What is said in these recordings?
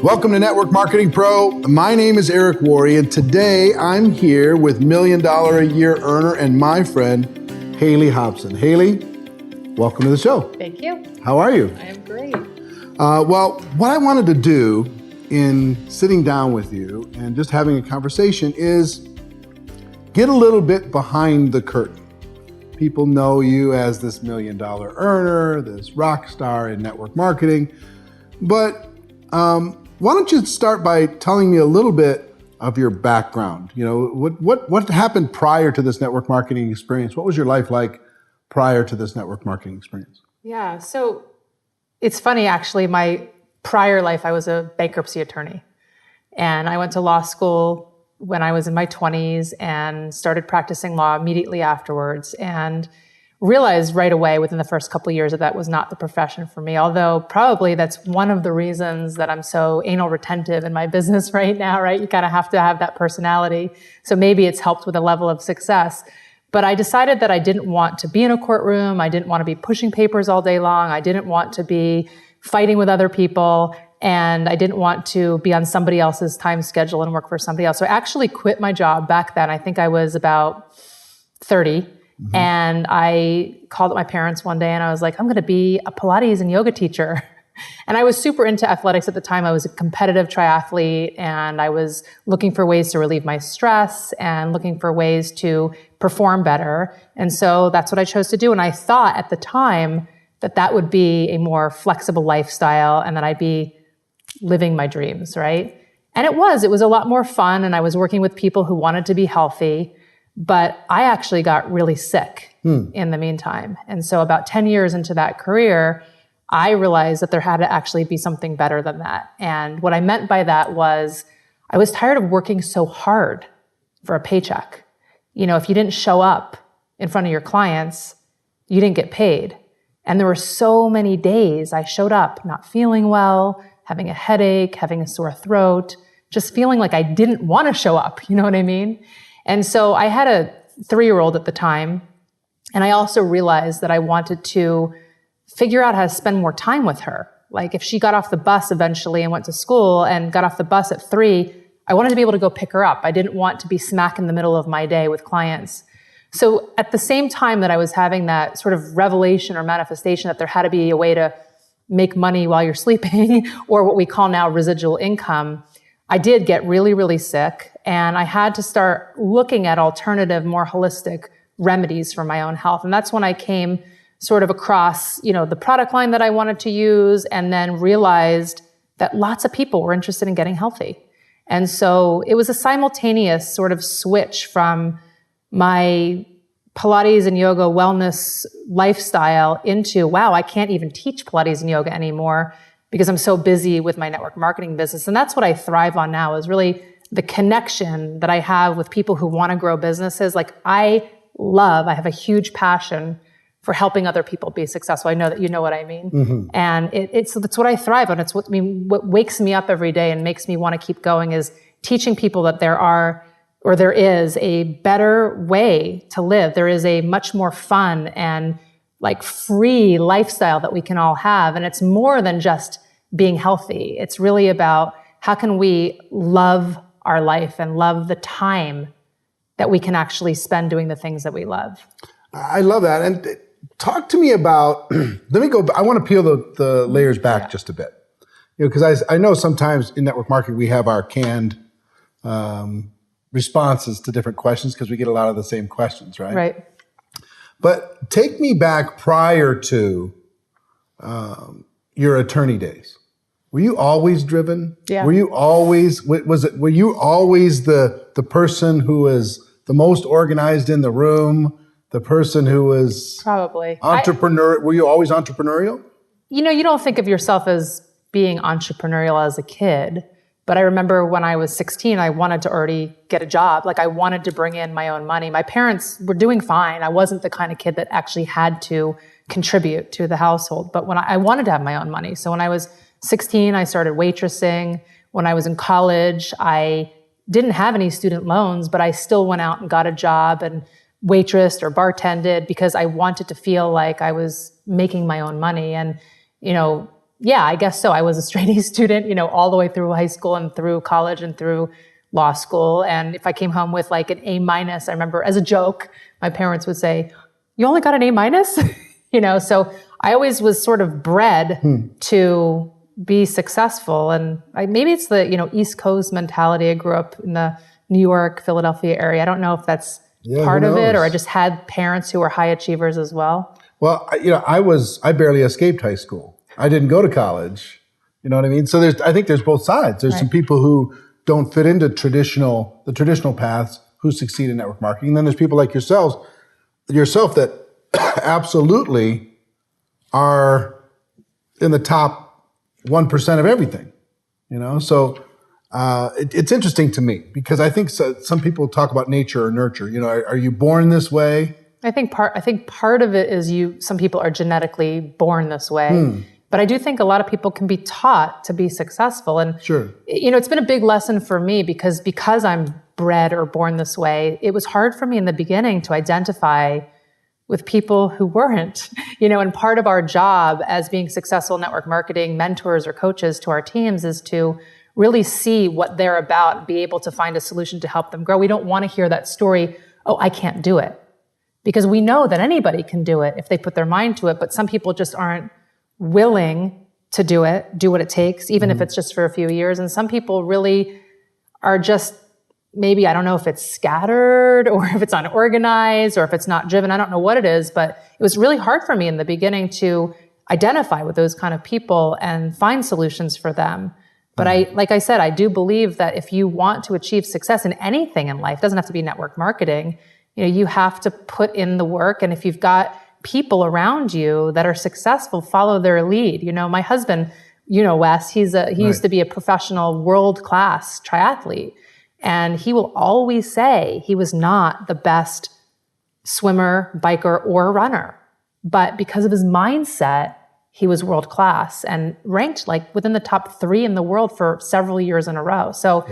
Welcome to Network Marketing Pro. My name is Eric Worre, and today I'm here with $1 Million a Year earner and my friend, Hayley Hobson. Hayley, welcome to the show. Thank you. How are you? I am great. Well, what I wanted to do in sitting down with you and just having a conversation is get a little bit behind the curtain. People know you as this $1 Million earner, this rock star in network marketing, but why don't you start by telling me a little bit of your background? You know, what happened prior to this network marketing experience? What was your life like prior to this network marketing experience? Yeah, so it's funny, actually. My prior life, I was a bankruptcy attorney. And I went to law school when I was in my 20s and started practicing law immediately afterwards, and realized right away within the first couple of years that that was not the profession for me. Although probably that's one of the reasons that I'm so anal retentive in my business right now, right? You kind of have to have that personality. So maybe it's helped with a level of success. But I decided that I didn't want to be in a courtroom. I didn't want to be pushing papers all day long. I didn't want to be fighting with other people. And I didn't want to be on somebody else's time schedule and work for somebody else. So I actually quit my job back then. I think I was about 30. Mm-hmm. And I called up my parents one day and I was like, I'm going to be a Pilates and yoga teacher. And I was super into athletics at the time. I was a competitive triathlete and I was looking for ways to relieve my stress and looking for ways to perform better. And so that's what I chose to do. And I thought at the time that that would be a more flexible lifestyle and that I'd be living my dreams, right? And it was a lot more fun. And I was working with people who wanted to be healthy. But I actually got really sick in the meantime. And so about 10 years into that career, I realized that there had to actually be something better than that. And what I meant by that was I was tired of working so hard for a paycheck. You know, if you didn't show up in front of your clients, you didn't get paid. And there were so many days I showed up not feeling well, having a headache, having a sore throat, just feeling like I didn't want to show up. You know what I mean? And so I had a 3-year-old at the time, and I also realized that I wanted to figure out how to spend more time with her. Like if she got off the bus eventually and went to school and got off the bus at 3, I wanted to be able to go pick her up. I didn't want to be smack in the middle of my day with clients. So at the same time that I was having that sort of revelation or manifestation that there had to be a way to make money while you're sleeping, or what we call now residual income, I did get really, really sick. And I had to start looking at alternative, more holistic remedies for my own health. And that's when I came sort of across, you know, the product line that I wanted to use, and then realized that lots of people were interested in getting healthy. And so it was a simultaneous sort of switch from my Pilates and yoga wellness lifestyle into, wow, I can't even teach Pilates and yoga anymore because I'm so busy with my network marketing business. And that's what I thrive on now, is really the connection that I have with people who want to grow businesses. Like I have a huge passion for helping other people be successful. I know that you know what I mean. Mm-hmm. And it's what I thrive on. It's what wakes me up every day and makes me want to keep going, is teaching people that there is a better way to live. There is a much more fun and like free lifestyle that we can all have. And it's more than just being healthy. It's really about how can we love our life and love the time that we can actually spend doing the things that we love. I love that. And talk to me about, I want to peel the layers back just a bit. You know, because I know sometimes in network marketing, we have our canned responses to different questions because we get a lot of the same questions, right? Right. But take me back prior to your attorney days. Were you always driven? Yeah. Were you always the person who was the most organized in the room, the person who was probably were you always entrepreneurial? You know, you don't think of yourself as being entrepreneurial as a kid, but I remember when I was 16, I wanted to already get a job. Like I wanted to bring in my own money. My parents were doing fine. I wasn't the kind of kid that actually had to contribute to the household, but when I wanted to have my own money. So when I was 16, I started waitressing. When I was in college, I didn't have any student loans, but I still went out and got a job and waitressed or bartended because I wanted to feel like I was making my own money. And, you know, yeah, I guess so. I was a straight A student, all the way through high school and through college and through law school. And if I came home with like an A minus, I remember as a joke, my parents would say, "You only got an A minus?" So I always was sort of bred to be successful. And maybe it's the, East Coast mentality. I grew up in the New York, Philadelphia area. I don't know if that's part of it, or I just had parents who were high achievers as well. Well, I barely escaped high school. I didn't go to college. You know what I mean? So I think there's both sides. There's some people who don't fit into the traditional paths who succeed in network marketing. And then there's people like yourself that absolutely are in the top 1% of everything. So it's interesting to me because I think some people talk about nature or nurture. Are you born this way? I think part of it is some people are genetically born this way. But I do think a lot of people can be taught to be successful. And, sure. It's been a big lesson for me because I'm bred or born this way. It was hard for me in the beginning to identify with people who weren't, and part of our job as being successful network marketing mentors or coaches to our teams is to really see what they're about, be able to find a solution to help them grow. We don't want to hear that story, "Oh, I can't do it." Because we know that anybody can do it if they put their mind to it, but some people just aren't willing to do what it takes, even if it's just for a few years. And some people really are just, maybe, I don't know if it's scattered or if it's unorganized or if it's not driven. I don't know what it is, but it was really hard for me in the beginning to identify with those kind of people and find solutions for them. But like I said, I do believe that if you want to achieve success in anything in life, it doesn't have to be network marketing, you have to put in the work. And if you've got people around you that are successful, follow their lead. My husband, Wes, he used to be a professional world-class triathlete. And he will always say he was not the best swimmer, biker, or runner. But because of his mindset, he was world-class and ranked like within the top 3 in the world for several years in a row. So,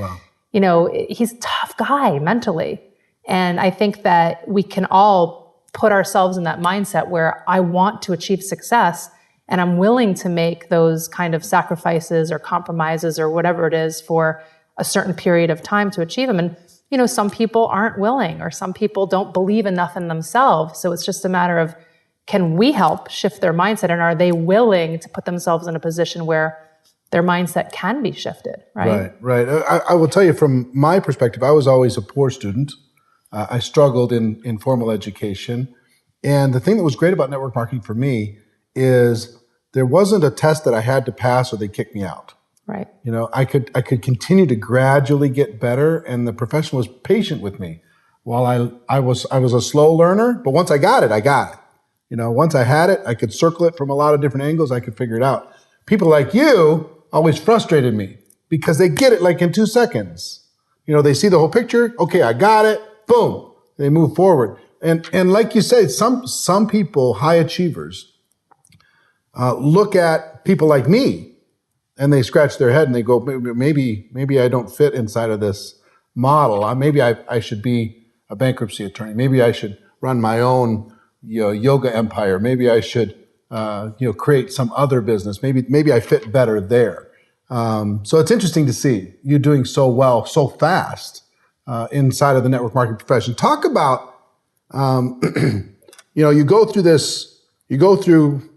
he's a tough guy mentally. And I think that we can all put ourselves in that mindset where I want to achieve success and I'm willing to make those kind of sacrifices or compromises or whatever it is for a certain period of time to achieve them. And, some people aren't willing or some people don't believe enough in themselves. So it's just a matter of, can we help shift their mindset, and are they willing to put themselves in a position where their mindset can be shifted, right? Right. I will tell you from my perspective, I was always a poor student. I struggled in formal education. And the thing that was great about network marketing for me is there wasn't a test that I had to pass or they kicked me out. Right. I could continue to gradually get better, and the profession was patient with me. While I was a slow learner, but once I got it, I got it. Once I had it, I could circle it from a lot of different angles. I could figure it out. People like you always frustrated me because they get it like in 2 seconds. They see the whole picture. Okay, I got it. Boom, they move forward. And like you say, some people, high achievers, look at people like me and they scratch their head and they go, maybe I don't fit inside of this model. Maybe I should be a bankruptcy attorney. Maybe I should run my own yoga empire. Maybe I should create some other business. Maybe I fit better there. So it's interesting to see you doing so well, so fast. Inside of the network marketing profession. Talk about, you go through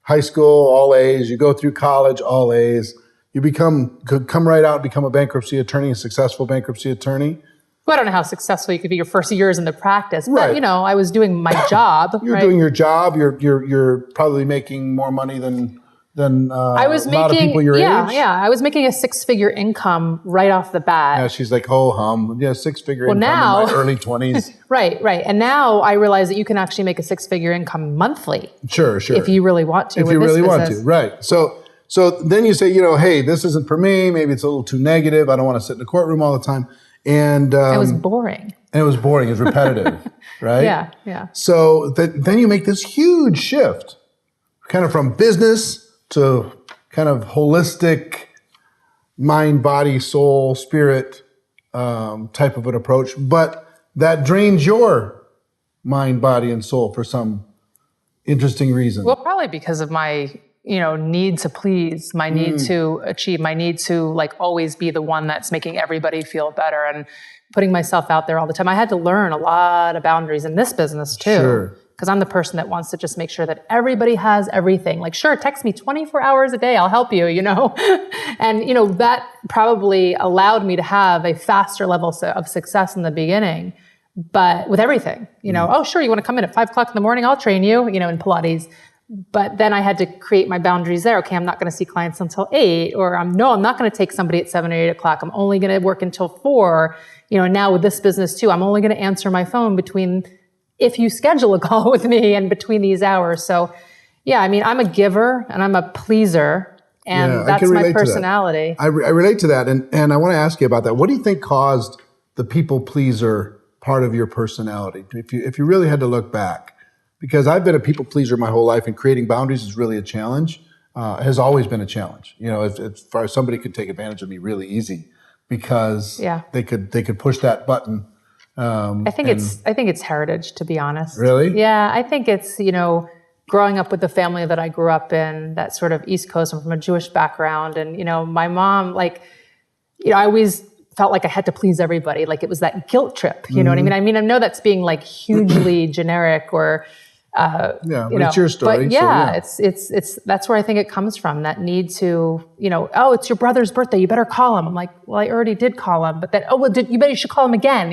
high school, all A's, you go through college, all A's, you could come right out and become a bankruptcy attorney, a successful bankruptcy attorney. Well, I don't know how successful you could be your first years in the practice, but right. I was doing my job. You're doing your job. You're probably making more money than I was a lot of people your age. Yeah. I was making a 6-figure income right off the bat. Yeah, she's like, ho hum. Yeah, 6-figure income now, in my early 20s. Right. And now I realize that you can actually make a 6-figure income monthly. Sure. If you really want to. If you really want to, right. So then you say, hey, this isn't for me. Maybe it's a little too negative. I don't want to sit in the courtroom all the time. And it was boring. And it was boring. It was repetitive, right? Yeah. So then you make this huge shift, kind of from business to kind of holistic mind, body, soul, spirit type of an approach. But that drains your mind, body, and soul for some interesting reason. Well, probably because of my need to please, my need to achieve, my need to like always be the one that's making everybody feel better and putting myself out there all the time. I had to learn a lot of boundaries in this business too. Sure. Because I'm the person that wants to just make sure that everybody has everything. Like, sure, text me 24 hours a day. I'll help you, And, that probably allowed me to have a faster level of success in the beginning, but with everything, oh, sure, you want to come in at 5 o'clock in the morning? I'll train you, in Pilates. But then I had to create my boundaries there. Okay, I'm not going to see clients until 8, or I'm not going to take somebody at 7 or 8 o'clock. I'm only going to work until 4. Now with this business too, I'm only going to answer my phone if you schedule a call with me and between these hours. So yeah, I'm a giver and I'm a pleaser, and that's my personality. I relate to that. And I want to ask you about that. What do you think caused the people pleaser part of your personality? If you really had to look back, because I've been a people pleaser my whole life, and creating boundaries is really a challenge, has always been a challenge. As far as somebody could take advantage of me really easy because they could push that button. I think it's heritage, to be honest. Really? Yeah, I think it's, growing up with the family that I grew up in, that sort of East Coast. I'm from a Jewish background, and my mom, I always felt like I had to please everybody. Like it was that guilt trip. You know what I mean? I know that's being like hugely generic or but it's your story. But it's that's where I think it comes from. That need to, oh, it's your brother's birthday, you better call him. I'm like, well, I already did call him, but you should call him again.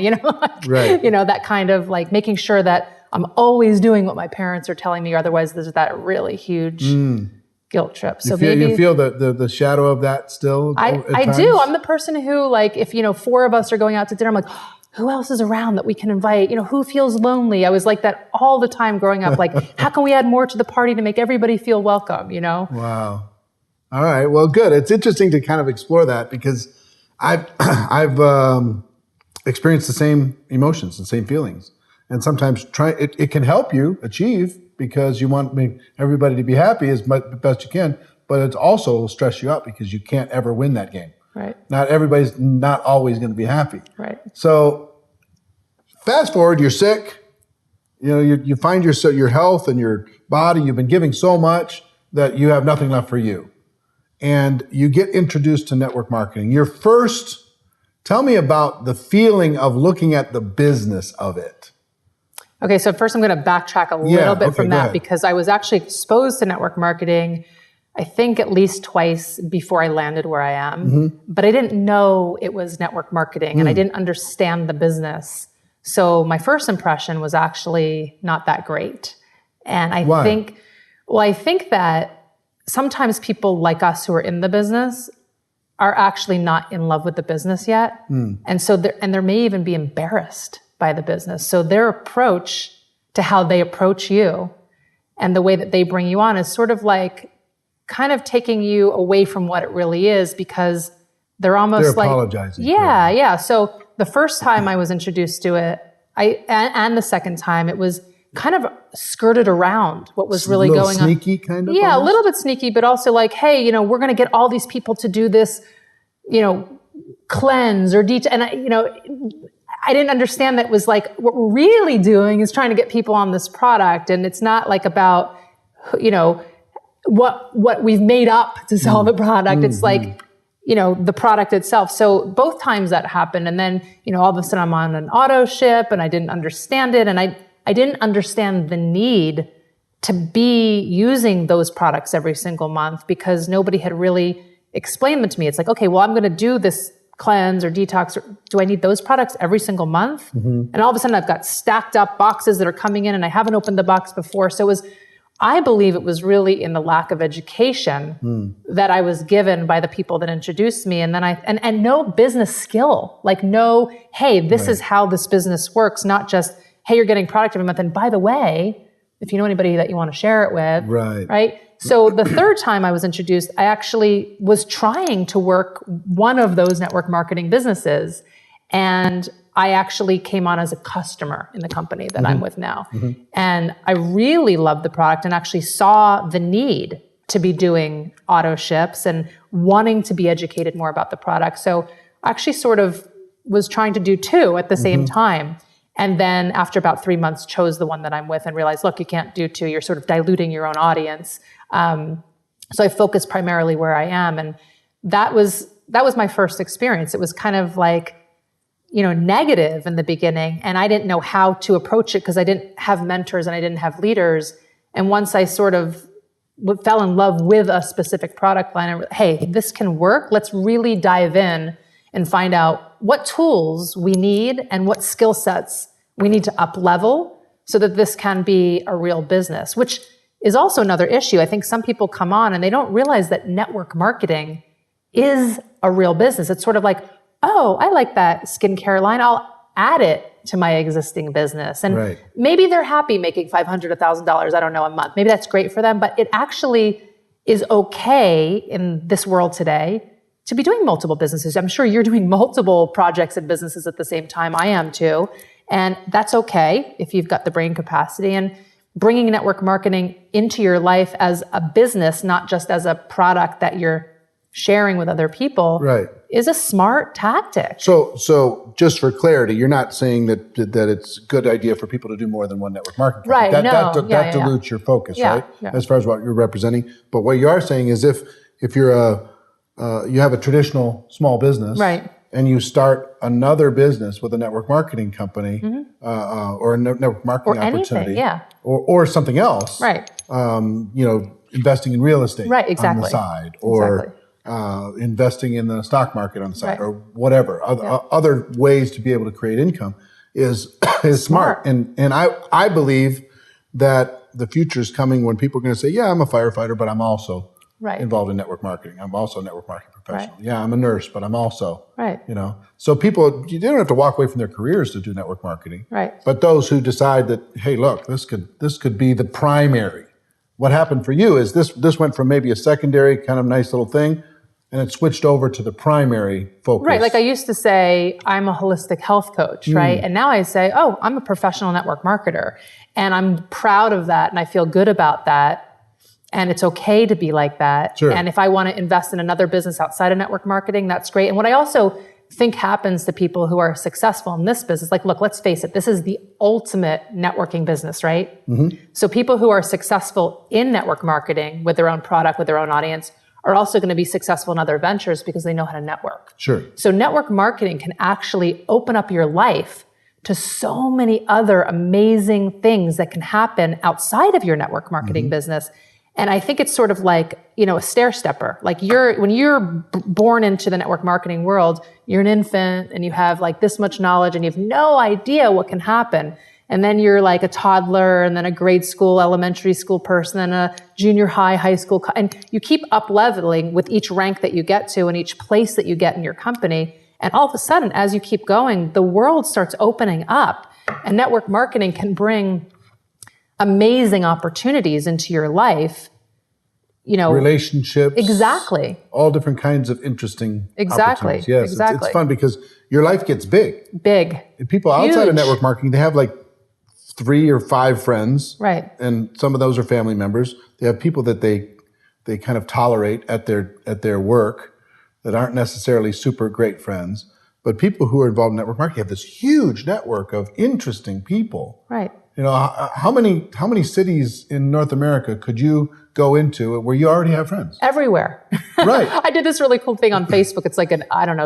Right. That kind of like making sure that I'm always doing what my parents are telling me. Otherwise, there's that really huge guilt trip. So you feel the shadow of that still? I do. I'm the person who, like, if 4 of us are going out to dinner, I'm like, who else is around that we can invite? Who feels lonely? I was like that all the time growing up. Like, how can we add more to the party to make everybody feel welcome? Wow. All right. Well, good. It's interesting to kind of explore that, because I've experienced the same emotions and same feelings, and sometimes it can help you achieve because you want everybody to be happy as best you can, but it also will stress you out because you can't ever win that game. Right. Not everybody's not always going to be happy. Right. So fast forward, you're sick. You find your health and your body. You've been giving so much that you have nothing left for you, and you get introduced to network marketing. Tell me about the feeling of looking at the business of it. Okay, so first I'm going to backtrack a little bit from that, because I was actually exposed to network marketing, I think at least twice before I landed where I am, but I didn't know it was network marketing and I didn't understand the business. So my first impression was actually not that great. And I think that sometimes people like us who are in the business are actually not in love with the business yet. And so they may even be embarrassed by the business. So their approach to how they approach you and the way that they bring you on is sort of like kind of taking you away from what it really is, because they're apologizing. Yeah. So the first time I was introduced to it, and the second time, it was kind of skirted around what was really going on. Sneaky kind of? Yeah, almost? A little bit sneaky, but also like, hey, we're going to get all these people to do this, cleanse or detox. And I didn't understand that was like, what we're really doing is trying to get people on this product. And it's not like about, what we've made up to sell the product. It's like, the product itself. So both times that happened. And then, all of a sudden I'm on an auto ship and I didn't understand it. And I didn't understand the need to be using those products every single month, because nobody had really explained them to me. It's like, okay, well, I'm going to do this cleanse or detox. Do I need those products every single month? And all of a sudden I've got stacked up boxes that are coming in and I haven't opened the box before. So I believe it was really in the lack of education that I was given by the people that introduced me. And then and no business skill, like hey, this is how this business works. Not just, hey, you're getting product every month. And by the way, if you know anybody that you want to share it with, right? So the third time I was introduced, I actually was trying to work one of those network marketing businesses. And I actually came on as a customer in the company that I'm with now. And I really loved the product and actually saw the need to be doing auto ships and wanting to be educated more about the product. So I actually sort of was trying to do 2 at the same time. And then after about 3 months, chose the one that I'm with and realized, look, you can't do 2. You're sort of diluting your own audience. So I focus primarily where I am. And that was my first experience. It was kind of like, negative in the beginning. And I didn't know how to approach it because I didn't have mentors and I didn't have leaders. And once I sort of fell in love with a specific product line, hey, this can work. Let's really dive in and find out what tools we need and what skill sets we need to up level so that this can be a real business, which is also another issue. I think some people come on and they don't realize that network marketing is a real business. It's sort of like, oh, I like that skincare line. I'll add it to my existing business. And maybe they're happy making $500, $1,000, I don't know, a month. Maybe that's great for them, but it actually is okay in this world today to be doing multiple businesses. I'm sure you're doing multiple projects and businesses at the same time. I am too. And that's okay if you've got the brain capacity. And bringing network marketing into your life as a business, not just as a product that you're sharing with other people, is a smart tactic. So just for clarity, you're not saying that it's a good idea for people to do more than one network marketing company. Right, that dilutes your focus, right? Yeah. As far as what you're representing. But what you are saying is if you're you have a traditional small business, and you start another business with a network marketing company, or a network marketing opportunity, or something else, investing in real estate on the side, or investing in the stock market on the side, or whatever, other ways to be able to create income is smart. And I believe that the future is coming when people are going to say, yeah, I'm a firefighter, but I'm also involved in network marketing. I'm also a network marketing professional. Yeah, I'm a nurse, but I'm also, So people, you don't have to walk away from their careers to do network marketing. But those who decide that, hey, look, this could be the primary. What happened for you is this went from maybe a secondary kind of nice little thing, and it switched over to the primary focus. Like I used to say, I'm a holistic health coach, right? And now I say, oh, I'm a professional network marketer. And I'm proud of that, and I feel good about that. And it's okay to be like that. And if I want to invest in another business outside of network marketing, that's great. And what I also think happens to people who are successful in this business, like, look, let's face it, this is the ultimate networking business, right? So people who are successful in network marketing with their own product, with their own audience, are also going to be successful in other ventures because they know how to network. So network marketing can actually open up your life to so many other amazing things that can happen outside of your network marketing business. And I think it's sort of like, a stair stepper. Like when you're born into the network marketing world, you're an infant and you have like this much knowledge and you have no idea what can happen. And then you're like a toddler and then a grade school, elementary school person and a junior high school. And you keep up leveling with each rank that you get to and each place that you get in your company. And all of a sudden, as you keep going, the world starts opening up, and network marketing can bring amazing opportunities into your life, relationships, all different kinds of interesting opportunities. Yes, it's fun because your life gets big. And people outside of network marketing, they have like 3 or 5 friends, and some of those are family members. They have people that they kind of tolerate at their work that aren't necessarily super great friends. But people who are involved in network marketing have this huge network of interesting people. How many cities in North America could you go into where you already have friends? Everywhere. I did this really cool thing on Facebook. It's like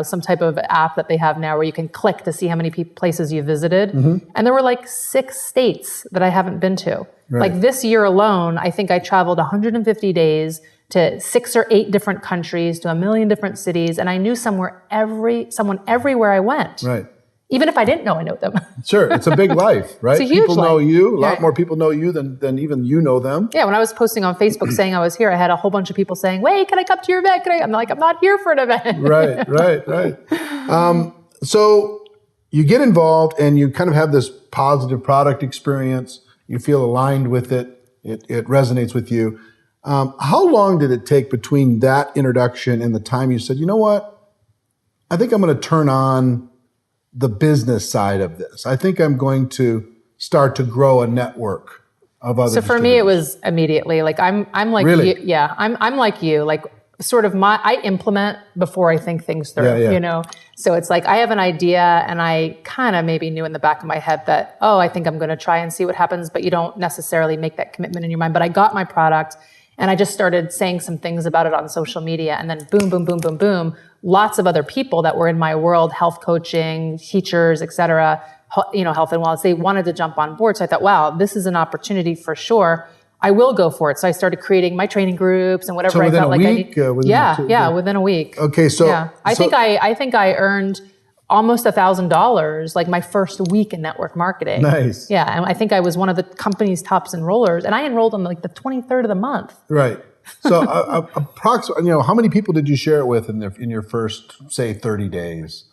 some type of app that they have now where you can click to see how many places you visited. And there were like 6 states that I haven't been to. Like this year alone, I think I traveled 150 days to 6 or 8 different countries, to 1 million different cities. And I knew someone everywhere I went. Even if I didn't know, I know them. It's a big life, right? It's a huge people life. know you. A lot more people know you than even you know them. Yeah, when I was posting on Facebook saying I was here, I had a whole bunch of people saying, wait, can I come to your event? I'm like, I'm not here for an event. Right. So you get involved and you kind of have this positive product experience. You feel aligned with it. It resonates with you. How long did it take between that introduction and the time you said, you know what? I think I'm going to turn on the business side of this. I think I'm going to start to grow a network of other. So for me, it was immediately. Like I'm like you, I'm like you. Like sort of I implement before I think things through. So it's like I have an idea, and I kind of maybe knew in the back of my head that I think I'm going to try and see what happens, but you don't necessarily make that commitment in your mind. But I got my product, And I just started saying some things about it on social media, and then boom, boom, boom, boom, boom. Lots of other people that were in my world, health coaching, teachers, et cetera, health and wellness, they wanted to jump on board. So I thought, wow, this is an opportunity for sure. I will go for it. So I started creating my training groups and whatever I felt like I need. Within a week. Okay, so I think I earned almost $1,000 like my first week in network marketing. Nice. Yeah, and I think I was one of the company's top enrollers, and I enrolled on like the 23rd of the month. Right. So approximately, how many people did you share it with in your first, say, 30 days?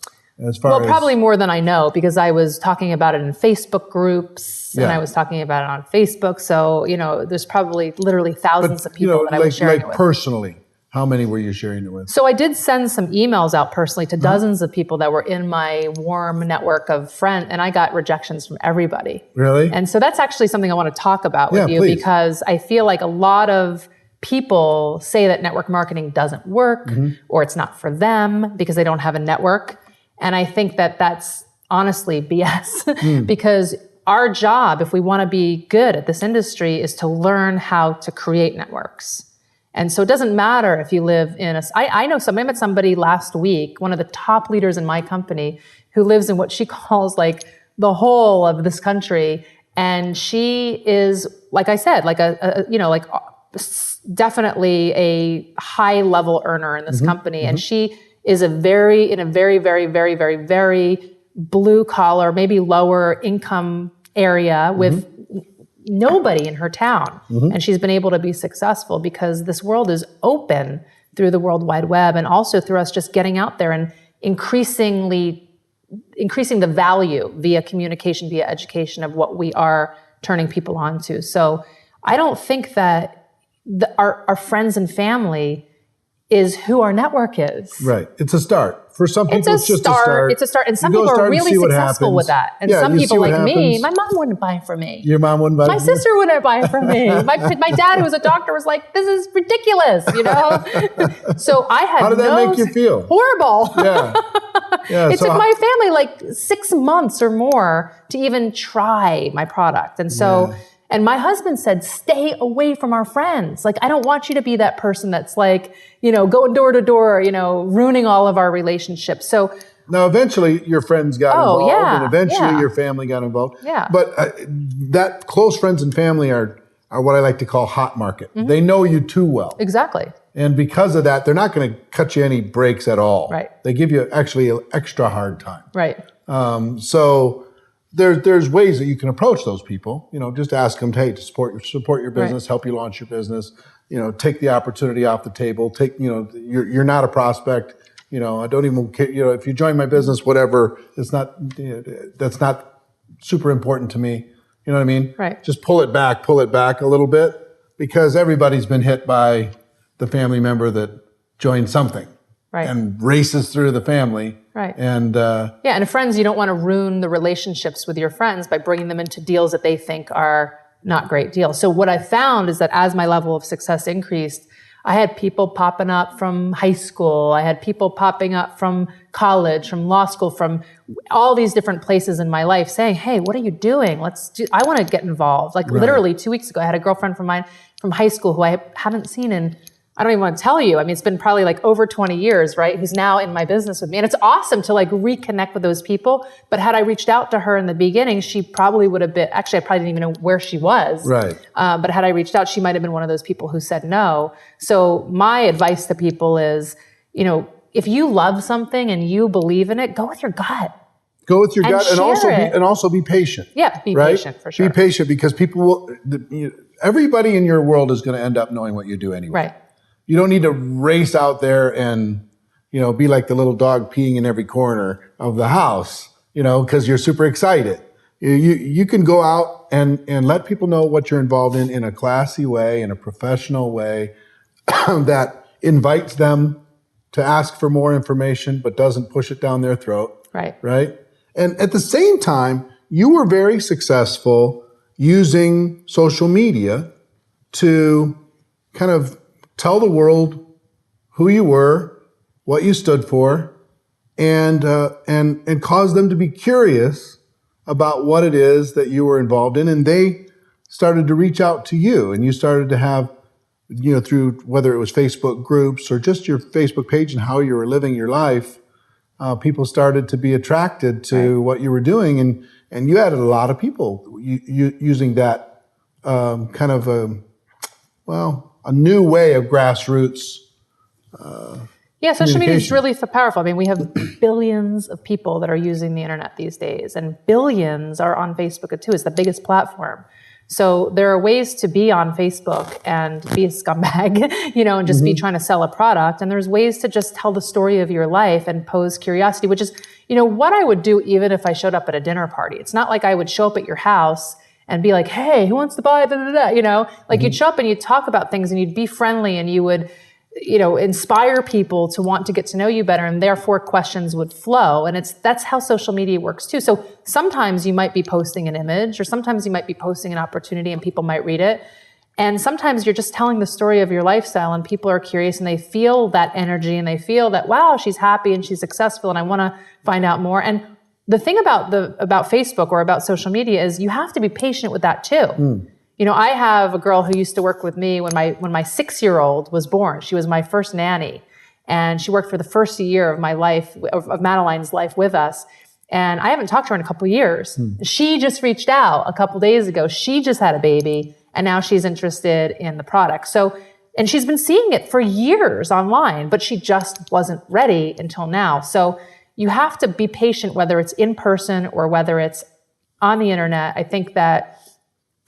Probably more than I know, because I was talking about it in Facebook groups and I was talking about it on Facebook. So, there's probably literally thousands of people that I was sharing it with. Personally, how many were you sharing it with? So I did send some emails out personally to dozens of people that were in my warm network of friends, and I got rejections from everybody. Really? And so that's actually something I want to talk about with you, please. Because I feel like a lot of people say that network marketing doesn't work or it's not for them because they don't have a network. And I think that that's honestly BS because our job, if we want to be good at this industry, is to learn how to create networks. And so it doesn't matter if you live in I met somebody last week, one of the top leaders in my company, who lives in what she calls like the whole of this country. And she is, like I said, like definitely a high level earner in this company. And she is in a very, very, very, very, very blue collar, maybe lower income area with nobody in her town. And she's been able to be successful because this world is open through the World Wide Web and also through us just getting out there and increasing the value via communication, via education of what we are turning people on to. So I don't think that our friends and family is who our network is. Right. It's a start. For some people, it's just a start. It's a start. And some people are really successful with that. And some people like me, my mom wouldn't buy from me. Your mom wouldn't buy my sister wouldn't buy from me. My dad, who was a doctor, was like, this is ridiculous, So I had How did that make you feel? Horrible. Yeah. It took my family like 6 months or more to even try my product. And so... And my husband said, stay away from our friends. Like, I don't want you to be that person that's like, going door to door, ruining all of our relationships. So now, eventually your friends got involved and eventually your family got involved. Yeah. But that close friends and family are what I like to call hot market. They know you too well. Exactly. And because of that, they're not going to cut you any breaks at all. Right. They give you actually an extra hard time. Right. So there's ways that you can approach those people. Just ask them, hey, to support your business, help you launch your business. Take the opportunity off the table. You're not a prospect. I don't even care. If you join my business, whatever, it's not. That's not super important to me. You know what I mean? Right. Just pull it back a little bit, because everybody's been hit by the family member that joined something. Right. And races through the family. Right. And and friends, you don't want to ruin the relationships with your friends by bringing them into deals that they think are not great deals. So what I found is that as my level of success increased, I had people popping up from high school. I had people popping up from college, from law school, from all these different places in my life saying, hey, what are you doing? I want to get involved. Like literally 2 weeks ago, I had a girlfriend from mine from high school who I haven't seen in, I don't even want to tell you. I mean, it's been probably like over 20 years, right? Who's now in my business with me. And it's awesome to like reconnect with those people. But had I reached out to her in the beginning, she probably would have been, actually, I probably didn't even know where she was. Right. But had I reached out, she might have been one of those people who said no. So my advice to people is, if you love something and you believe in it, go with your gut. Go with your gut and also be patient. Yeah, be patient for sure. Be patient, because people everybody in your world is going to end up knowing what you do anyway. Right. You don't need to race out there and, be like the little dog peeing in every corner of the house, because you're super excited. You can go out and let people know what you're involved in a classy way, in a professional way that invites them to ask for more information, but doesn't push it down their throat. Right. Right. And at the same time, you were very successful using social media to kind of tell the world who you were, what you stood for, and cause them to be curious about what it is that you were involved in. And they started to reach out to you, and you started to have through whether it was Facebook groups or just your Facebook page and how you were living your life, people started to be attracted to what you were doing, and you added a lot of people using that kind of a new way of grassroots. Yeah, social media is really powerful. I mean, we have billions of people that are using the internet these days, and billions are on Facebook too. It's the biggest platform. So there are ways to be on Facebook and be a scumbag, and just be trying to sell a product. And there's ways to just tell the story of your life and pose curiosity, which is, what I would do even if I showed up at a dinner party. It's not like I would show up at your house and be like, hey, who wants to buy, you'd show up and you'd talk about things and you'd be friendly and you would, inspire people to want to get to know you better, and therefore questions would flow. And that's how social media works too. So sometimes you might be posting an image, or sometimes you might be posting an opportunity and people might read it. And sometimes you're just telling the story of your lifestyle and people are curious and they feel that energy and they feel that, wow, she's happy and she's successful and I want to find out more. And the thing about Facebook or about social media is you have to be patient with that too. I have a girl who used to work with me when my 6-year-old was born. She was my first nanny, and she worked for the first year of my life, of Madeline's life with us. And I haven't talked to her in a couple of years. She just reached out a couple days ago. She just had a baby, and now she's interested in the product. And she's been seeing it for years online, but she just wasn't ready until now. So you have to be patient, whether it's in person or whether it's on the internet. I think that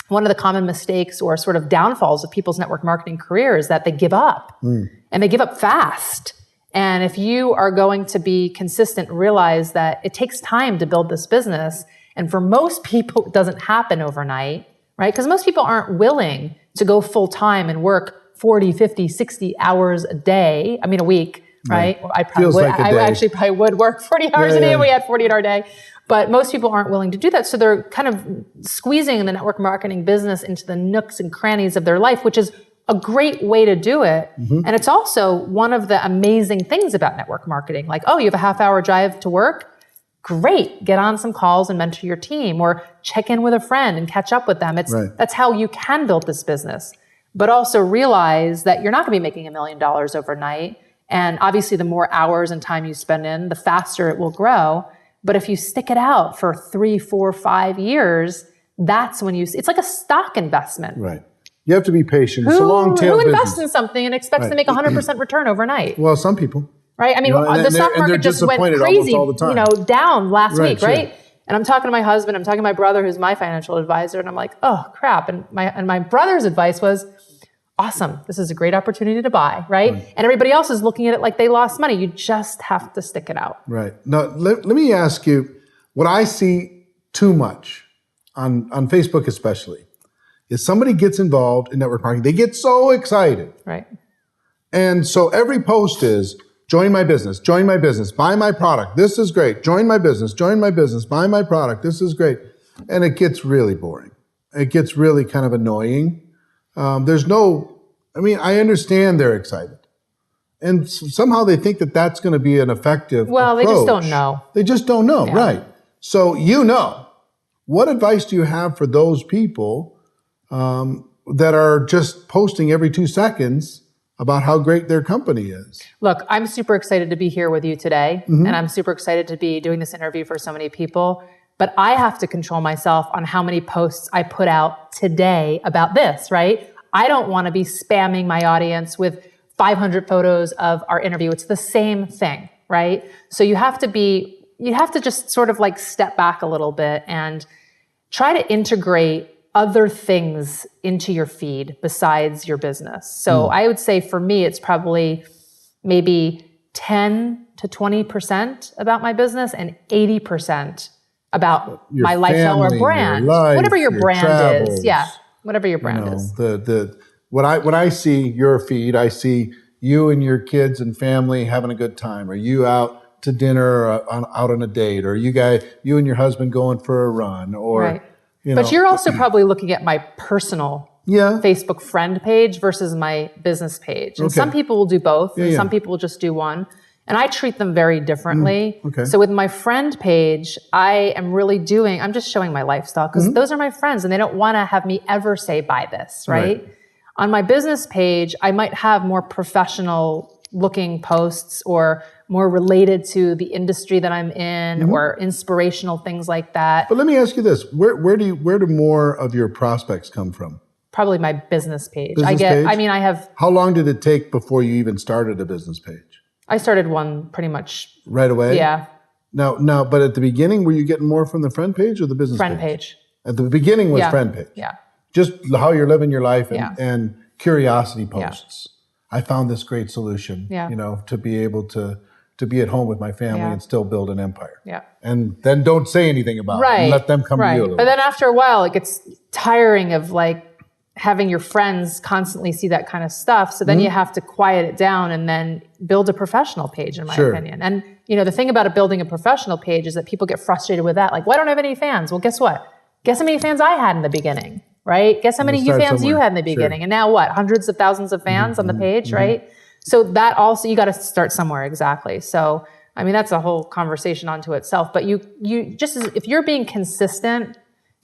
one of the common mistakes or sort of downfalls of people's network marketing career is that they give up and they give up fast. And if you are going to be consistent, realize that it takes time to build this business. And for most people, it doesn't happen overnight, right? Because most people aren't willing to go full time and work 40, 50, 60 hours a day. I mean, a week, right? I actually probably would work 40 hours a day if we had 40-hour day. But most people aren't willing to do that. So they're kind of squeezing the network marketing business into the nooks and crannies of their life, which is a great way to do it. And it's also one of the amazing things about network marketing. Like, oh, you have a half-hour drive to work? Great. Get on some calls and mentor your team, or check in with a friend and catch up with them. That's how you can build this business. But also realize that you're not going to be making $1 million overnight. And obviously, the more hours and time you spend in, the faster it will grow. But if you stick it out for 3, 4, 5 years, that's when it's like a stock investment. Right. You have to be patient. It's a long tail business. Who invests in something and expects to make 100% return overnight? Well, some people. Right? I mean, the stock market just went crazy, down last week, right? Sure. And I'm talking to my husband, I'm talking to my brother, who's my financial advisor, and I'm like, oh, crap. And my brother's advice was, awesome. This is a great opportunity to buy, right? And everybody else is looking at it like they lost money. You just have to stick it out. Right. Now, let me ask you, what I see too much on Facebook especially is somebody gets involved in network marketing. They get so excited. Right. And so every post is, join my business, buy my product. This is great. Join my business, buy my product. This is great. And it gets really boring. It gets really kind of annoying. I understand they're excited. And somehow they think that that's going to be an effective approach. They just don't know. They just don't know, right. So what advice do you have for those people that are just posting every 2 seconds about how great their company is? Look, I'm super excited to be here with you today. And I'm super excited to be doing this interview for so many people. But I have to control myself on how many posts I put out today about this, right? I don't want to be spamming my audience with 500 photos of our interview. It's the same thing, right? So you have to just sort of like step back a little bit and try to integrate other things into your feed besides your business. So I would say for me, it's probably maybe 10 to 20% about my business and 80% about your my lifestyle family, or brand, your life, whatever your brand travels, is. Yeah, whatever your brand is. When I see your feed, I see you and your kids and family having a good time. Are you out to dinner or out on a date? Or you and your husband going for a run? Or But you're also probably looking at my personal Facebook friend page versus my business page. And some people will do both, and some people will just do one. And I treat them very differently. So with my friend page, I'm just showing my lifestyle because those are my friends and they don't want to have me ever say, buy this, right? On my business page, I might have more professional looking posts or more related to the industry that I'm in or inspirational things like that. But let me ask you this. Where do more of your prospects come from? Probably my business page. Page? I have. How long did it take before you even started a business page? I started one pretty much. Right away? Yeah. No, but at the beginning, were you getting more from the friend page or the business Friend page. At the beginning was friend page. Yeah. Just how you're living your life Yeah. and curiosity posts. I found this great solution, to be able to be at home with my family and still build an empire. Yeah. And then don't say anything about it and let them come to you a little But then after a while, it gets tiring of like having your friends constantly see that kind of stuff. So then you have to quiet it down and then build a professional page, in my opinion. And the thing about building a professional page is that people get frustrated with that. Like, well, I don't have any fans. Well, guess what? Guess how many fans I had in the beginning, right? Guess how many fans you had in the beginning. And now what? Hundreds of thousands of fans on the page, right? So that also, you got to start somewhere. Exactly. So, I mean, that's a whole conversation onto itself, but you just, if you're being consistent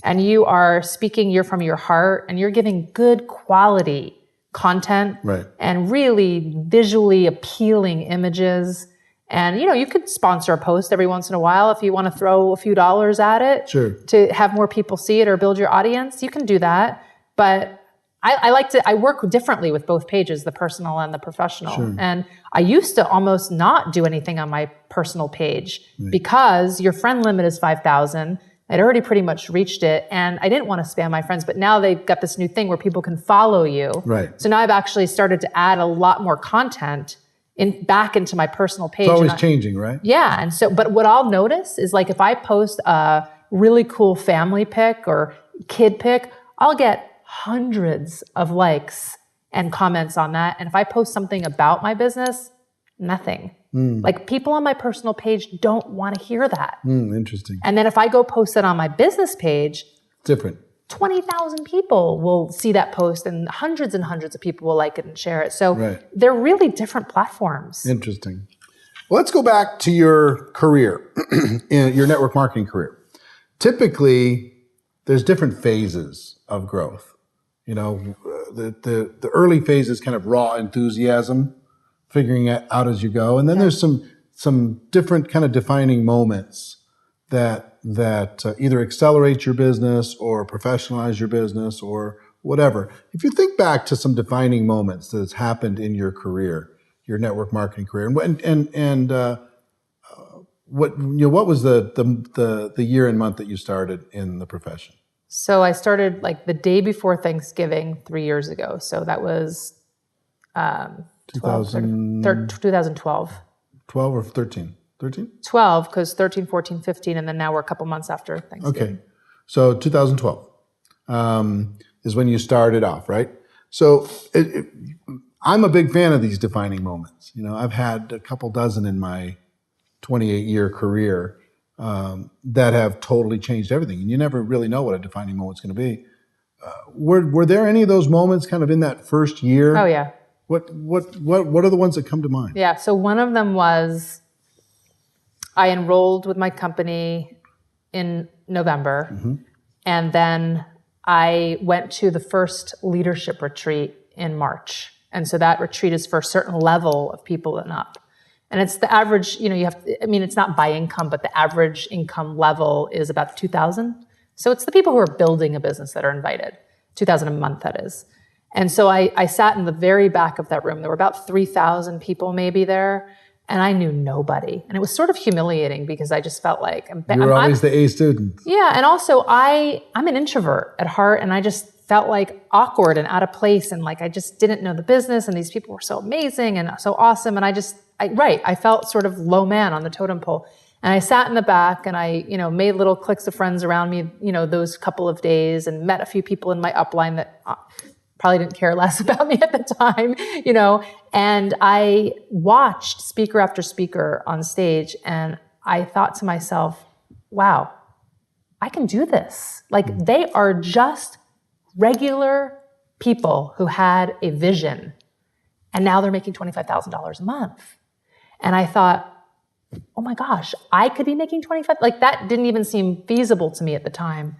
and you are speaking from your heart and you're giving good quality content and really visually appealing images, and you could sponsor a post every once in a while if you want to throw a few dollars at it to have more people see it or build your audience, you can do that. But I work differently with both pages, the personal and the professional. And I used to almost not do anything on my personal page because your friend limit is 5,000. I'd already pretty much reached it and I didn't want to spam my friends, but now they've got this new thing where people can follow you. So now I've actually started to add a lot more content back into my personal page. It's always changing, right? Yeah. And so, but what I'll notice is like if I post a really cool family pic or kid pic, I'll get hundreds of likes and comments on that. And if I post something about my business, nothing. Like people on my personal page don't want to hear that. Interesting. And then if I go post it on my business page, different. 20,000 people will see that post and hundreds of people will like it and share it. So they're really different platforms. Interesting. Well, let's go back to your career, your network marketing career. Typically, there's different phases of growth. The early phase is kind of raw enthusiasm, figuring it out as you go. And then there's some different kind of defining moments that either accelerate your business or professionalize your business or whatever. If you think back to some defining moments that has happened in your career, your network marketing career, and what was the year and month that you started in the profession? So I started like the day before Thanksgiving 3 years ago. So that was 2012. 12 or 13? 13? 12, because 13, 14, 15, and then now we're a couple months after Thanksgiving. Okay. So 2012 is when you started off, right? So I'm a big fan of these defining moments. I've had a couple dozen in my 28-year career that have totally changed everything. And you never really know what a defining moment's going to be. Were there any of those moments kind of in that first year? Oh, yeah. What are the ones that come to mind? Yeah, so one of them was I enrolled with my company in November, and then I went to the first leadership retreat in March. And so that retreat is for a certain level of people and up. And it's the average, it's not by income, but the average income level is about 2,000. So it's the people who are building a business that are invited, 2,000 a month, that is. And so I sat in the very back of that room. There were about 3,000 people maybe there, and I knew nobody. And it was sort of humiliating because I just felt like you were always the A student. Yeah, and also I'm an introvert at heart, and I just felt like awkward and out of place, and like I just didn't know the business, and these people were so amazing and so awesome, and I felt sort of low man on the totem pole. And I sat in the back and I, made little cliques of friends around me, those couple of days, and met a few people in my upline that probably didn't care less about me at the time, and I watched speaker after speaker on stage, and I thought to myself, wow, I can do this. Like, they are just regular people who had a vision, and now they're making $25,000 a month. And I thought, oh my gosh, I could be making 25. Like, that didn't even seem feasible to me at the time.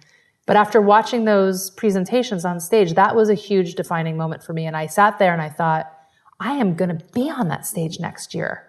But after watching those presentations on stage, that was a huge defining moment for me. And I sat there and I thought, I am going to be on that stage next year.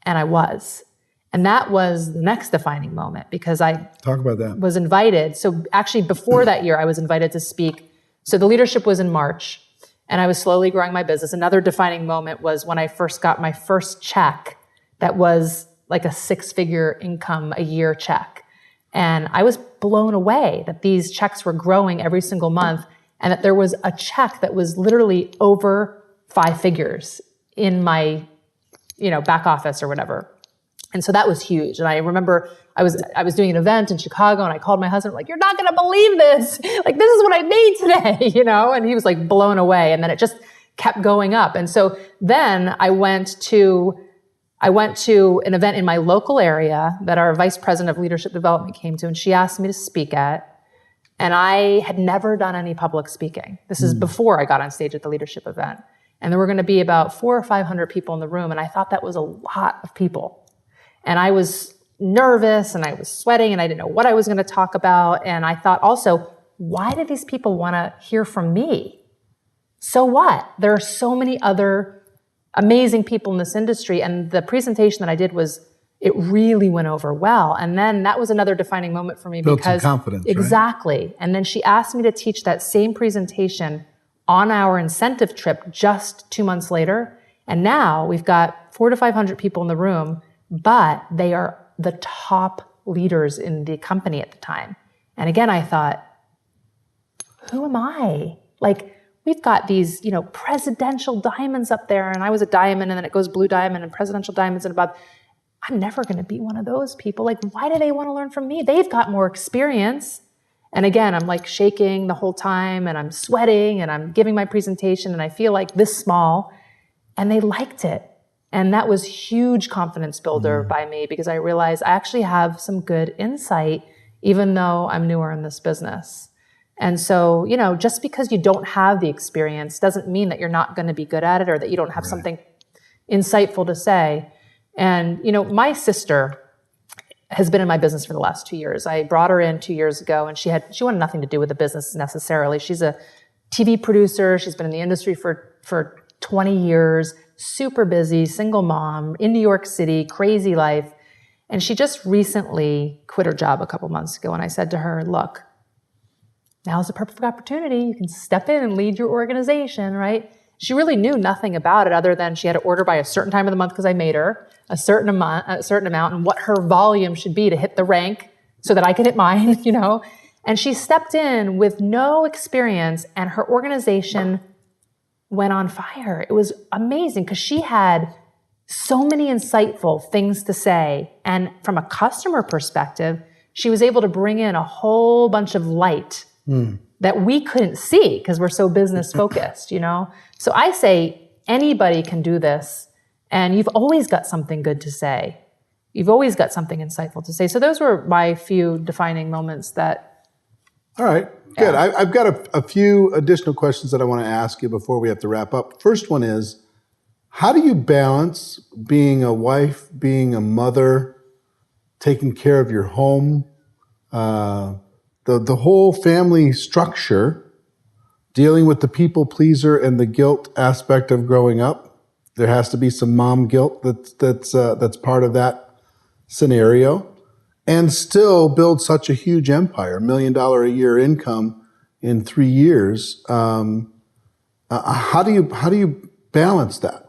And I was. And that was the next defining moment because I Talk about that. Was invited. So actually before that year, I was invited to speak. So the leadership was in March and I was slowly growing my business. Another defining moment was when I first got my first check that was like a 6-figure income a year check. And I was blown away that these checks were growing every single month and that there was a check that was literally over 5 figures in my, back office or whatever. And so that was huge. And I remember I was doing an event in Chicago and I called my husband, like, you're not going to believe this. Like, this is what I made today, and he was like blown away. And then it just kept going up. And so then I went to an event in my local area that our vice president of leadership development came to, and she asked me to speak at. And I had never done any public speaking. This is before I got on stage at the leadership event. And there were going to be about 400 or 500 people in the room. And I thought that was a lot of people. And I was nervous and I was sweating and I didn't know what I was going to talk about. And I thought also, why do these people want to hear from me? So what? There are so many other amazing people in this industry. And the presentation that I did it really went over well. And then that was another defining moment for me. Built because some confidence, exactly. Right? And then she asked me to teach that same presentation on our incentive trip just 2 months later. And now we've got 400 to 500 people in the room, but they are the top leaders in the company at the time. And again, I thought, who am I? Like, we've got these, presidential diamonds up there, and I was a diamond, and then it goes blue diamond and presidential diamonds and above. I'm never going to be one of those people. Like, why do they want to learn from me? They've got more experience. And again, I'm like shaking the whole time, and I'm sweating, and I'm giving my presentation, and I feel like this small, and they liked it. And that was huge confidence builder by me because I realized I actually have some good insight, even though I'm newer in this business. And so, just because you don't have the experience doesn't mean that you're not going to be good at it or that you don't have something insightful to say. And, my sister has been in my business for the last 2 years. I brought her in 2 years ago and she wanted nothing to do with the business necessarily. She's a TV producer. She's been in the industry for 20 years, super busy, single mom in New York City, crazy life. And she just recently quit her job a couple months ago. And I said to her, look, now's the perfect opportunity. You can step in and lead your organization, right? She really knew nothing about it other than she had to order by a certain time of the month because I made her a certain amount, and what her volume should be to hit the rank so that I could hit mine, And she stepped in with no experience, and her organization went on fire. It was amazing because she had so many insightful things to say. And from a customer perspective, she was able to bring in a whole bunch of light that we couldn't see because we're so business focused, So I say anybody can do this, and you've always got something good to say. You've always got something insightful to say. So those were my few defining moments that. All right, good. I've got a few additional questions that I want to ask you before we have to wrap up. First one is, how do you balance being a wife, being a mother, taking care of your home, the whole family structure, dealing with the people pleaser and the guilt aspect of growing up? There has to be some mom guilt that's part of that scenario, and still build such a huge empire, $1 million a year income in 3 years. How do you balance that?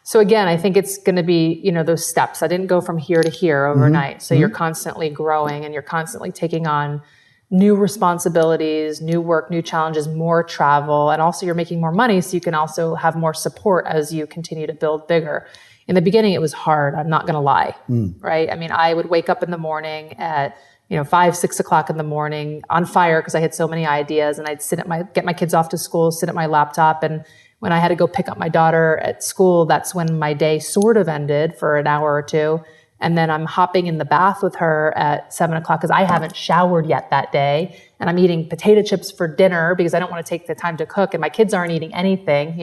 So again, I think it's going to be, those steps. I didn't go from here to here overnight. So you're constantly growing and you're constantly taking on new responsibilities, new work, new challenges, more travel, and also you're making more money so you can also have more support as you continue to build bigger. In the beginning, it was hard. I'm not going to lie, right? I mean, I would wake up in the morning at 5, 6 o'clock in the morning on fire because I had so many ideas, and I'd get my kids off to school, sit at my laptop, and when I had to go pick up my daughter at school, that's when my day sort of ended for an hour or two. And then I'm hopping in the bath with her at 7 o'clock because I haven't showered yet that day. And I'm eating potato chips for dinner because I don't want to take the time to cook. And my kids aren't eating anything,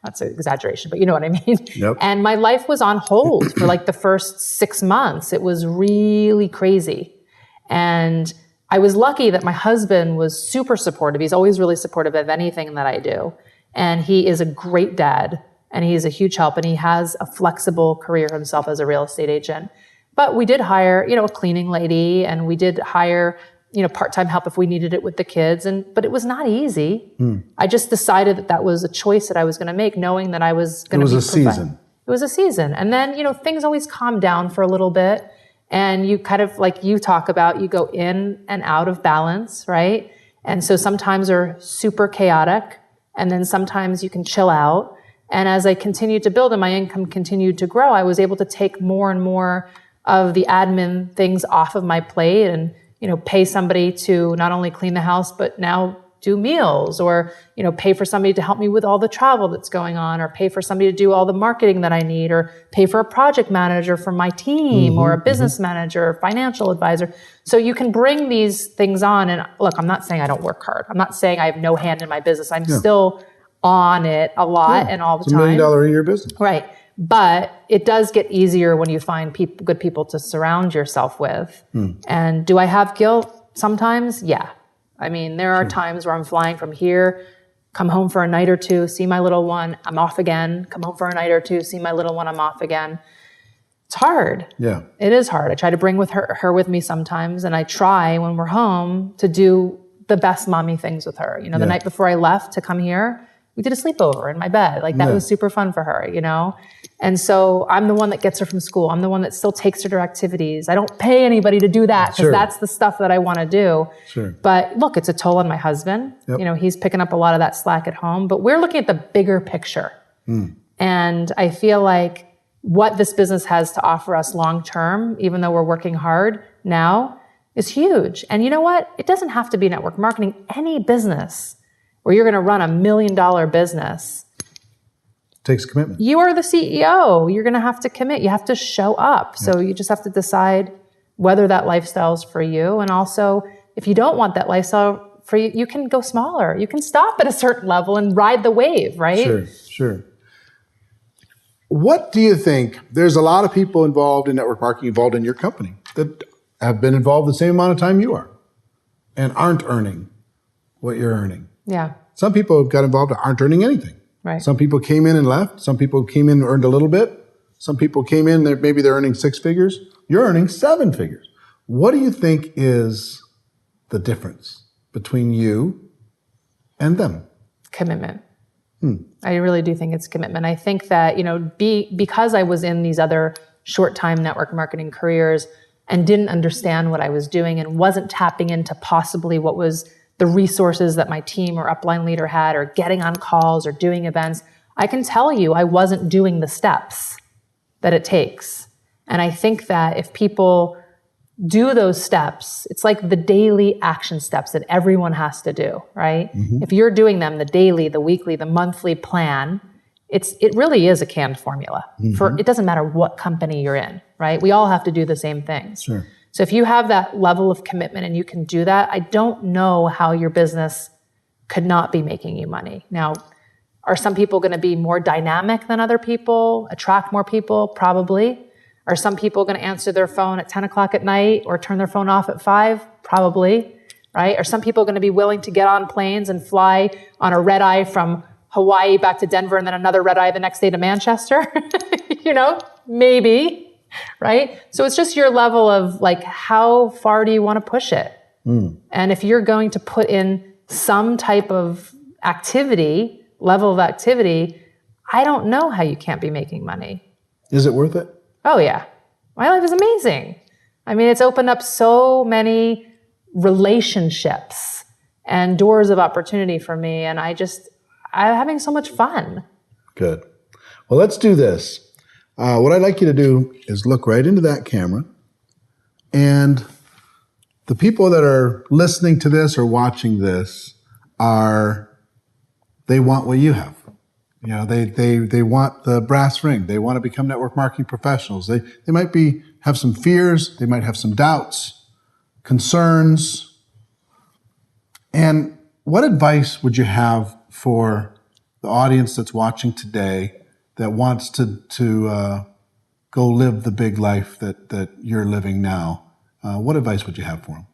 That's an exaggeration, but you know what I mean? Yep. And my life was on hold for like the first 6 months. It was really crazy. And I was lucky that my husband was super supportive. He's always really supportive of anything that I do. And he is a great dad, and he's a huge help, and he has a flexible career himself as a real estate agent. But we did hire, a cleaning lady, and we did hire, part-time help if we needed it with the kids. But it was not easy. I just decided that was a choice that I was going to make, knowing that I was going to be. It was a season. It was a season. And then, things always calm down for a little bit. And you kind of, like you talk about, you go in and out of balance, right? And so sometimes they're super chaotic, and then sometimes you can chill out. And as I continued to build and my income continued to grow, I was able to take more and more of the admin things off of my plate and, pay somebody to not only clean the house, but now do meals, or, pay for somebody to help me with all the travel that's going on, or pay for somebody to do all the marketing that I need, or pay for a project manager for my team, or a business manager, or financial advisor. So you can bring these things on. And look, I'm not saying I don't work hard. I'm not saying I have no hand in my business. I'm still on it a lot and all the time. It's $1 million a year business. Right. But it does get easier when you find good people to surround yourself with. And do I have guilt sometimes? Yeah. I mean, there are times where I'm flying from here, come home for a night or two, see my little one, I'm off again, come home for a night or two, see my little one, I'm off again. It's hard. Yeah. It is hard. I try to bring her with me sometimes, and I try when we're home to do the best mommy things with her. The night before I left to come here, we did a sleepover in my bed. Like, that was super fun for her, And so I'm the one that gets her from school. I'm the one that still takes her to activities. I don't pay anybody to do that, because that's the stuff that I want to do. Sure. But look, it's a toll on my husband. Yep. He's picking up a lot of that slack at home, but we're looking at the bigger picture. And I feel like what this business has to offer us long-term, even though we're working hard now, is huge. And you know what? It doesn't have to be network marketing. Any business where you're going to run $1 million business takes commitment. You are the CEO. You're going to have to commit. You have to show up. So you just have to decide whether that lifestyle is for you. And also, if you don't want that lifestyle for you, you can go smaller. You can stop at a certain level and ride the wave, right? Sure. What do you think? There's a lot of people involved in network marketing, involved in your company, that have been involved the same amount of time you are and aren't earning what you're earning. Yeah. Some people have got involved and aren't earning anything. Right. Some people came in and left. Some people came in and earned a little bit. Some people came in, maybe they're earning 6 figures. You're earning 7 figures. What do you think is the difference between you and them? Commitment. I really do think it's commitment. I think that, because I was in these other short-time network marketing careers and didn't understand what I was doing and wasn't tapping into possibly what was the resources that my team or upline leader had, or getting on calls or doing events, I can tell you I wasn't doing the steps that it takes. And I think that if people do those steps, it's like the daily action steps that everyone has to do, right? If you're doing them, the daily, the weekly, the monthly plan, it really is a canned formula. It doesn't matter what company you're in, right? We all have to do the same things. Sure. So if you have that level of commitment and you can do that, I don't know how your business could not be making you money. Now, are some people going to be more dynamic than other people, attract more people? Probably. Are some people going to answer their phone at 10 o'clock at night or turn their phone off at 5? Probably, right? Are some people going to be willing to get on planes and fly on a red eye from Hawaii back to Denver and then another red eye the next day to Manchester? Maybe, right? So it's just your level of how far do you want to push it? And if you're going to put in some type of level of activity, I don't know how you can't be making money. Is it worth it? Oh yeah. My life is amazing. I mean, it's opened up so many relationships and doors of opportunity for me. And I'm having so much fun. Good. Well, let's do this. What I'd like you to do is look right into that camera, and the people that are listening to this or watching this they want what you have. They want the brass ring. They want to become network marketing professionals. They might have some fears. They might have some doubts, concerns. And what advice would you have for the audience that's watching today that wants to go live the big life that you're living now? What advice would you have for them?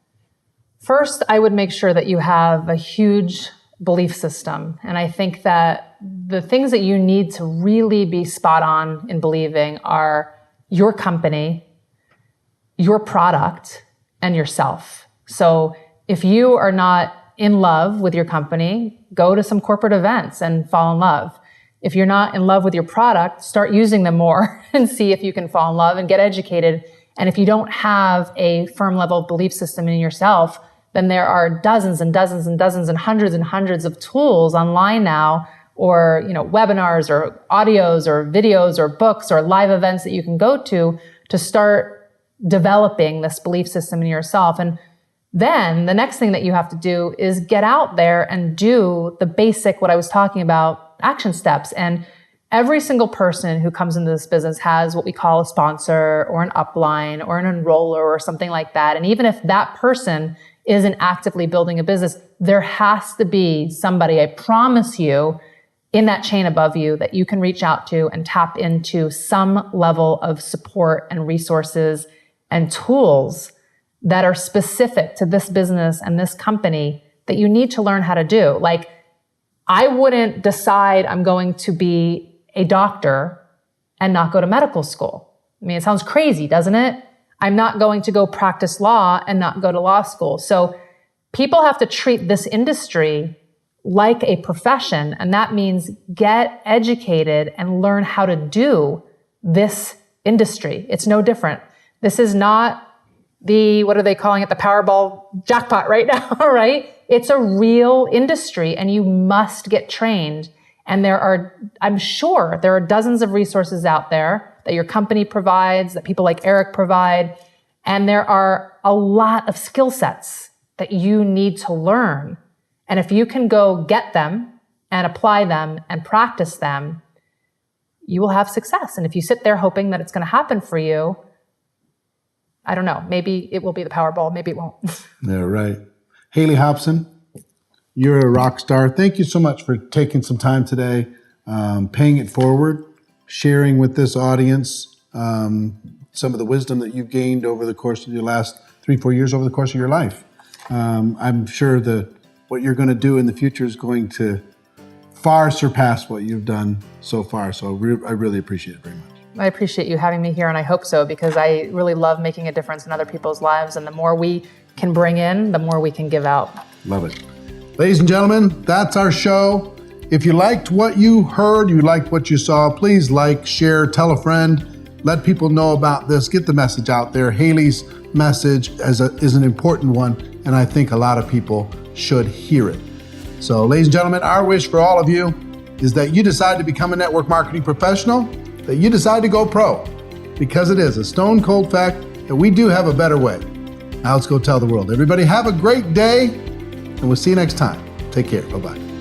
First, I would make sure that you have a huge belief system. And I think that the things that you need to really be spot on in believing are your company, your product, and yourself. So if you are not in love with your company, go to some corporate events and fall in love. If you're not in love with your product, start using them more and see if you can fall in love and get educated. And if you don't have a firm level belief system in yourself, then there are dozens and dozens and dozens and hundreds of tools online now, or webinars or audios or videos or books or live events that you can go to start developing this belief system in yourself. And then the next thing that you have to do is get out there and do the basic, what I was talking about, action steps. And every single person who comes into this business has what we call a sponsor or an upline or an enroller or something like that. And even if that person isn't actively building a business, there has to be somebody, I promise you, in that chain above you that you can reach out to and tap into some level of support and resources and tools that are specific to this business and this company that you need to learn how to do. Like, I wouldn't decide I'm going to be a doctor and not go to medical school. I mean, it sounds crazy, doesn't it? I'm not going to go practice law and not go to law school. So people have to treat this industry like a profession, and that means get educated and learn how to do this industry. It's no different. This is not what are they calling it? The Powerball jackpot right now, right? It's a real industry and you must get trained. And I'm sure there are dozens of resources out there that your company provides, that people like Eric provide. And there are a lot of skill sets that you need to learn. And if you can go get them and apply them and practice them, you will have success. And if you sit there hoping that it's going to happen for you, I don't know, maybe it will be the Powerball, maybe it won't. Yeah, right. Hayley Hobson, you're a rock star. Thank you so much for taking some time today, paying it forward, sharing with this audience some of the wisdom that you've gained over the course of your last 3-4 years, over the course of your life. I'm sure that what you're going to do in the future is going to far surpass what you've done so far. So I really appreciate it very much. I appreciate you having me here, and I hope so, because I really love making a difference in other people's lives. And the more we can bring in, the more we can give out. Love it. Ladies and gentlemen, that's our show. If you liked what you heard, you liked what you saw, please like, share, tell a friend, let people know about this, get the message out there. Hayley's message is an important one, and I think a lot of people should hear it. So, ladies and gentlemen, our wish for all of you is that you decide to become a network marketing professional, that you decide to go pro, because it is a stone cold fact that we do have a better way. Now let's go tell the world. Everybody have a great day, and we'll see you next time. Take care. Bye-bye.